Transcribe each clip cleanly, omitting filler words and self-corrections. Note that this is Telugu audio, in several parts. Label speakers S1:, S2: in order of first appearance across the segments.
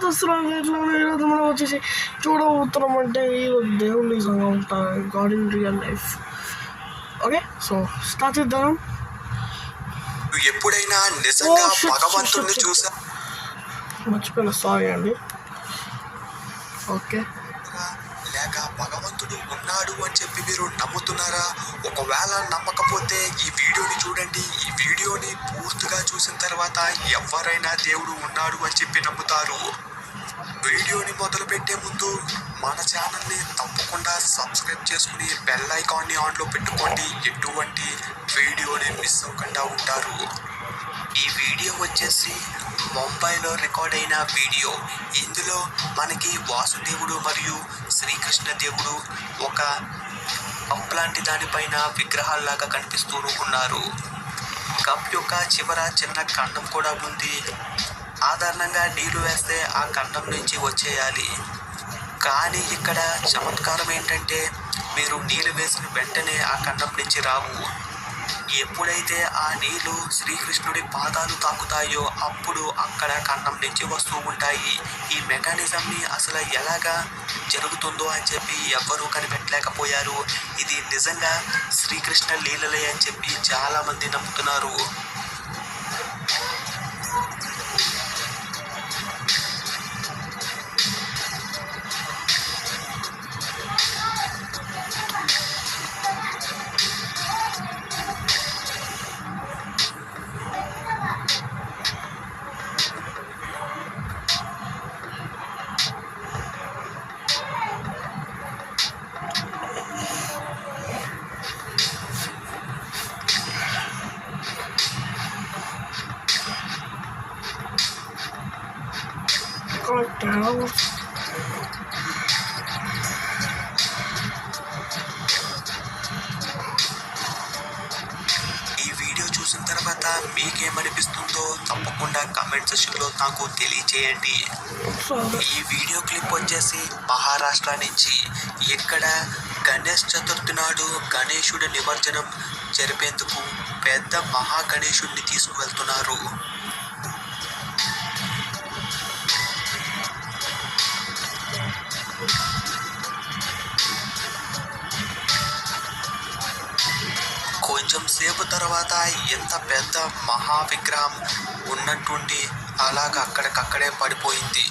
S1: చూస్తున్నాం ఎట్లా ఈరోజు మనం వచ్చేసి చూడబోతున్నాం అంటే దేవుడు నిజంగా ఉంటారు God in real life. Okay, so start చేద్దాం.
S2: ఎప్పుడైనా నిజంగా భగవంతుడిని చూసా
S1: మర్చిపోయిన, సారీ అండి. ఓకే,
S2: లేక భగవంతుడు ఉన్నాడు అని చెప్పి మీరు నమ్ముతున్నారా? ఒకవేళ నమ్మకపోతే ఈ వీడియోని చూడండి. ఈ వీడియోని పూర్తిగా చూసిన తర్వాత ఎవరైనా దేవుడు ఉన్నాడు అని చెప్పి నమ్ముతారు. వీడియోని మొదలు పెట్టే ముందు మన ఛానల్ని తప్పకుండా సబ్స్క్రైబ్ చేసుకుని బెల్ ఐకాన్ని ఆన్లో పెట్టుకోండి. ఎటువంటి వీడియోని మిస్ అవ్వకుండా ఉంటారు. ఈ వీడియో వచ్చేసి ముంబైలో రికార్డ్ అయిన వీడియో. ఇందులో మనకి వాసుదేవుడు మరియు శ్రీకృష్ణ దేవుడు ఒక కప్ లాంటి దానిపైన విగ్రహాల్లాగా కనిపిస్తూ ఉన్నారు. కప్ యొక్క చివర చిన్న ఖండం కూడా ఉంది. సాధారణంగా నీళ్లు వేస్తే ఆ ఖండం నుంచి వచ్చేయాలి. కానీ ఇక్కడ చమత్కారం ఏంటంటే మీరు నీళ్ళు వేసిన వెంటనే ఆ ఖండం నుంచి రావు. ఎప్పుడైతే ఆ నీళ్లు శ్రీకృష్ణుడి పాదాలు తాకుతాయో అప్పుడు అక్కడ ఖండం నుంచి వస్తూ ఉంటాయి. ఈ మెకానిజంని అసలు ఎలాగా జరుగుతుందో అని చెప్పి ఎవ్వరూ కనిపెట్టలేకపోయారు. ఇది నిజంగా శ్రీకృష్ణ లీలలే అని చెప్పి చాలామంది నమ్ముతున్నారు. ఈ వీడియో చూసిన తర్వాత మీకేమనిపిస్తుందో తప్పకుండా కామెంట్ సెక్షన్లో నాకు తెలియచేయండి. ఈ వీడియో క్లిప్ వచ్చేసి మహారాష్ట్ర నుంచి. ఇక్కడ గణేష్ చతుర్థి నాడు గణేశుడి నిమజ్జనం జరిపేందుకు పెద్ద మహా గణేశుడిని తీసుకువెళ్తున్నారు. కొంచెం సేపు తర్వాత ఎంత పెద్ద మహా విగ్రహం ఉన్నట్టుండి అలాగ అక్కడికక్కడే పడిపోయింది.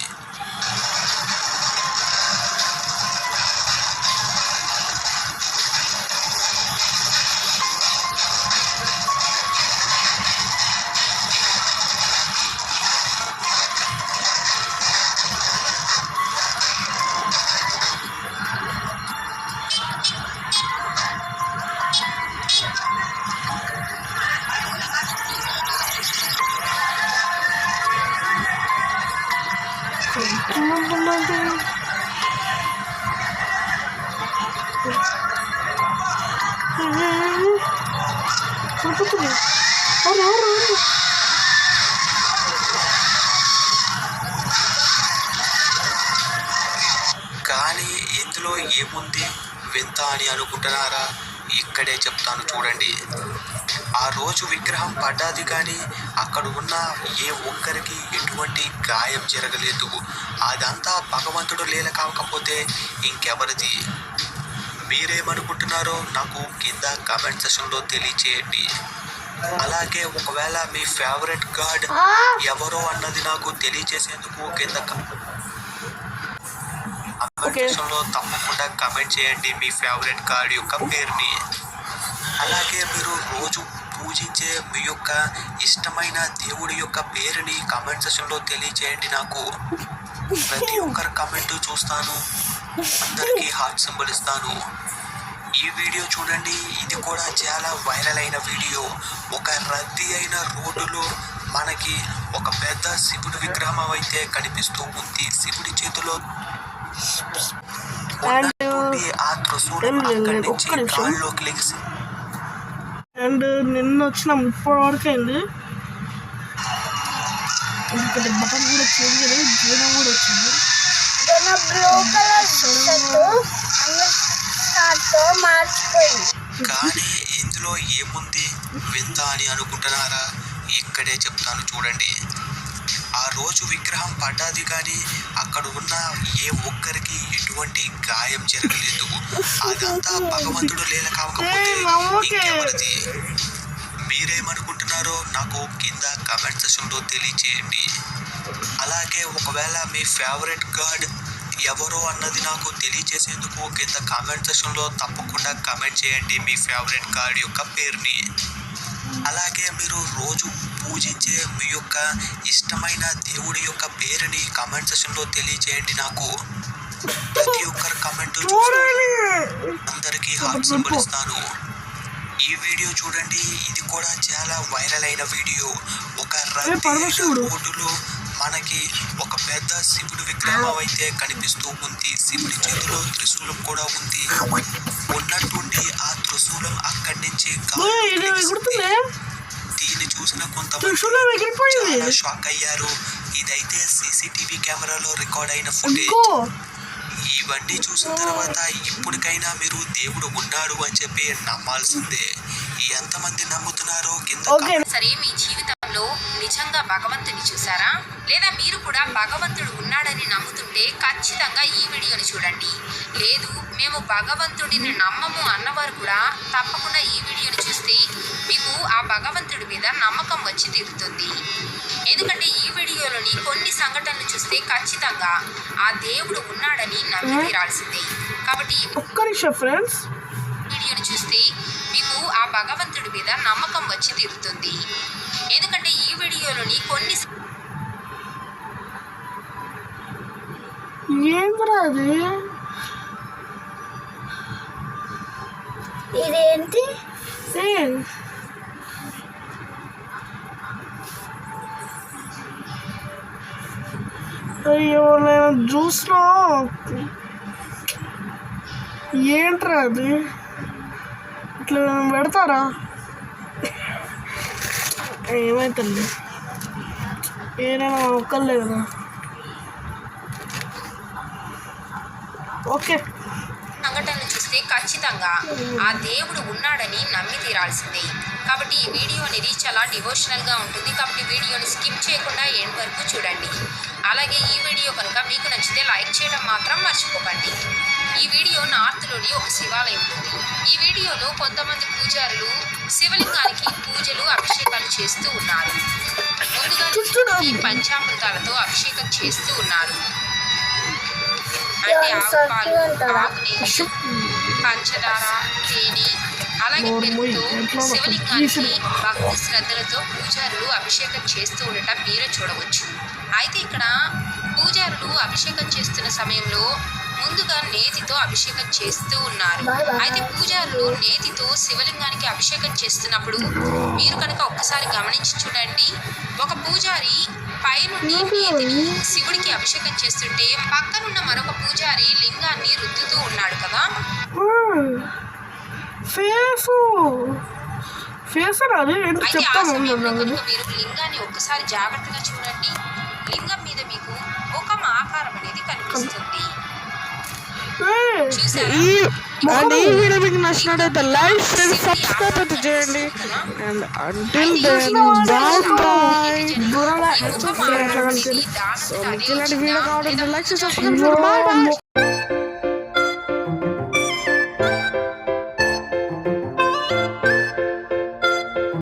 S2: కానీ ఇందులో ఏముంది వింత అని అనుకుంటున్నారా? ఇక్కడే చెప్తాను చూడండి. ఆ రోజు విగ్రహం పడ్డాది కానీ అక్కడ ఉన్న ఏ ఒక్కరికి ఎటువంటి గాయం జరగలేదు. అదంతా భగవంతుడు లీల కాకపోతే ఇంకెవరిది? మీరేమనుకుంటున్నారో నాకు కింద కామెంట్ సెక్షన్లో తెలియచేయండి. అలాగే ఒకవేళ మీ ఫేవరెట్ గాడ్ ఎవరో అన్నది నాకు తెలియచేసేందుకు కింద లో తప్పకుండా కామెంట్ చేయండి మీ ఫేవరెట్ గాడ్ యొక్క పేరుని. అలాగే మీరు రోజు పూజించే మీ యొక్క ఇష్టమైన దేవుడి యొక్క పేరుని కామెంట్ సెక్షన్లో తెలియచేయండి. నాకు ప్రతి ఒక్కరి కామెంట్ చూస్తాను, అందరికీ హార్ట్ సింబల్ ఇస్తాను. ఈ వీడియో చూడండి, ఇది కూడా చాలా వైరల్ అయిన వీడియో. ఒక రద్దీ అయిన రోడ్డులో మనకి ఒక పెద్ద శివుడి విగ్రహం అయితే కనిపిస్తూ ఉంది. శివుడి చేతిలో ఆ త్రిశూలం అక్కడి నుంచి గాల్లోకి లెగిసి
S1: అండ్ నిన్న వచ్చిన 30 వరకు అయింది. ఎందుకంటే బటన్ కూడా చేంజ్ అయ్యి జీవం కూడా వచ్చింది.
S2: కానీ ఇందులో ఏముంది వింత అని అనుకుంటున్నారా? ఇక్కడే చెప్తాను చూడండి. ఆ రోజు విగ్రహం పడ్డాది కానీ అక్కడ ఉన్న ఏ ఒక్కరికి ఎటువంటి గాయం జరగలేదు. అదంతా భగవంతుడు లీల కాకపోతే ఇంకెవరిది? మీరేమనుకుంటున్నారో నాకు కింద కామెంట్ సెక్షన్లో తెలియచేయండి. అలాగే ఒకవేళ మీ ఫేవరెట్ గాడ్ ఎవరో అన్నది నాకు తెలియచేసేందుకు కింద కామెంట్ సెక్షన్లో తప్పకుండా కామెంట్ చేయండి మీ ఫేవరెట్ గాడ్ యొక్క పేరుని. అలాగే మీరు రోజు పూజించే మీ యొక్క ఇష్టమైన దేవుడి యొక్క పేరుని కామెంట్ సెక్షన్లో తెలియచేయండి నాకు. ప్రతి ఒక్కరు కామెంట్ అందరికీ హార్ట్ సింబల్ ఇస్తాను. ఈ వీడియో చూడండి, ఇది కూడా చాలా వైరల్ అయిన వీడియో. ఒక రోడ్డులో మనకి ఒక పెద్ద శివుడి విగ్రహం అయితే కనిపిస్తూ ఉంది. శివుడి చేతిలో త్రిశూలం కూడా ఉంది. ఉన్నట్టుండి ఆ త్రిశూలం అక్కడి నుంచి దీన్ని చూసిన కొంతమంది చాలా షాక్ అయ్యారు. ఇదైతే సీసీటీవీ కెమెరాలో రికార్డ్ అయిన ఫుటేజ్. ఇవన్నీ చూసిన తర్వాత ఇప్పటికైనా మీరు దేవుడు ఉన్నాడు అని చెప్పి నమ్మాల్సిందే. ఎంతమంది నమ్ముతున్నారో కింద.
S3: సరే, మీ జీవితంలో నిజంగా భగవంతుని చూసారా? లేదా మీరు కూడా భగవంతుడు ఉన్నాడని నమ్ముతుంటే ఖచ్చితంగా ఈ వీడియోని చూడండి. లేదు, మేము భగవంతుడిని నమ్మము అన్నవారు కూడా తప్పకుండా ఈ వీడియోని చూస్తే మీకు ఆ భగవంతుడి మీద నమ్మకం వచ్చి తీరుతుంది. ఎందుకంటే ఈ వీడియోలోని కొన్ని సంఘటనలు చూస్తే ఖచ్చితంగా ఆ దేవుడు ఉన్నాడని నమ్మి తీరాల్సిందే. కాబట్టి
S1: ఒక్క నిమిషం ఫ్రెండ్స్,
S3: వీడియోని చూస్తే మీకు ఆ భగవంతుడి మీద నమ్మకం వచ్చి తీరుతుంది. ఎందుకంటే ఈ వీడియోలోని కొన్ని
S1: ఏంటి
S4: ఇదేంటి?
S1: అయ్యో, నేను చూసినా. ఏంట్రా అది? ఇట్లా పెడతారా? ఏమైతుంది? ఏదైనా ఒక్కర్లే కదా. ఓకే,
S3: సంఘటనలు చూస్తే ఖచ్చితంగా ఆ దేవుడు ఉన్నాడని నమ్మి తీరాల్సిందే. కాబట్టి ఈ వీడియో అనేది చాలా డివోషనల్గా ఉంటుంది. కాబట్టి వీడియోని స్కిప్ చేయకుండా ఎండ్ వరకు చూడండి. అలాగే ఈ వీడియో కనుక మీకు నచ్చితే లైక్ చేయడం మాత్రం మర్చిపోకండి. ఈ వీడియో నార్త్లోని ఒక శివాలయం ఉంది. ఈ వీడియోలో కొంతమంది పూజారులు శివలింగానికి పూజలు అభిషేకాలు చేస్తూ ఉన్నారు. ముందుగా ఈ పంచామృతాలతో అభిషేకం చేస్తూ ఉన్నారు. అంటే ఆవు పాలు, ఆవు, పంచదార, తేనె, అలాగే పెరుగుతో శివలింగానికి భక్తి శ్రద్ధలతో పూజారులు అభిషేకం చేస్తూ ఉండటం మీరే చూడవచ్చు. అయితే ఇక్కడ పూజారులు అభిషేకం చేస్తున్న సమయంలో ముందుగా నేతితో అభిషేకం చేస్తూ ఉన్నారు. అయితే పూజారులు నేతితో శివలింగానికి అభిషేకం చేస్తున్నప్పుడు మీరు కనుక ఒక్కసారి గమనించి చూడండి, ఒక పూజారి పైనుండి నేతిని శివుడికి అభిషేకం చేస్తుంటే పక్కనున్న మరొక పూజారి లింగాన్ని రుద్దుతూ ఉన్నాడు కదా. అయితే ఆ సమయంలో కనుక మీరు లింగాన్ని ఒక్కసారి జాగ్రత్తగా చూడండి, లింగం మీద మీకు ఒక ఆకారం అనేది కనిపిస్తుంది.
S1: ఈ వీడియో మీకు నచ్చినట్లయితే లైక్ చేయండి, సబ్స్క్రైబ్ అయితే చేయండి. And until then bye. So మీకు ఇలాంటి వీడియో కావాలంటే లైక్ చేసి సబ్స్క్రైబ్ చేయండి. Bye bye.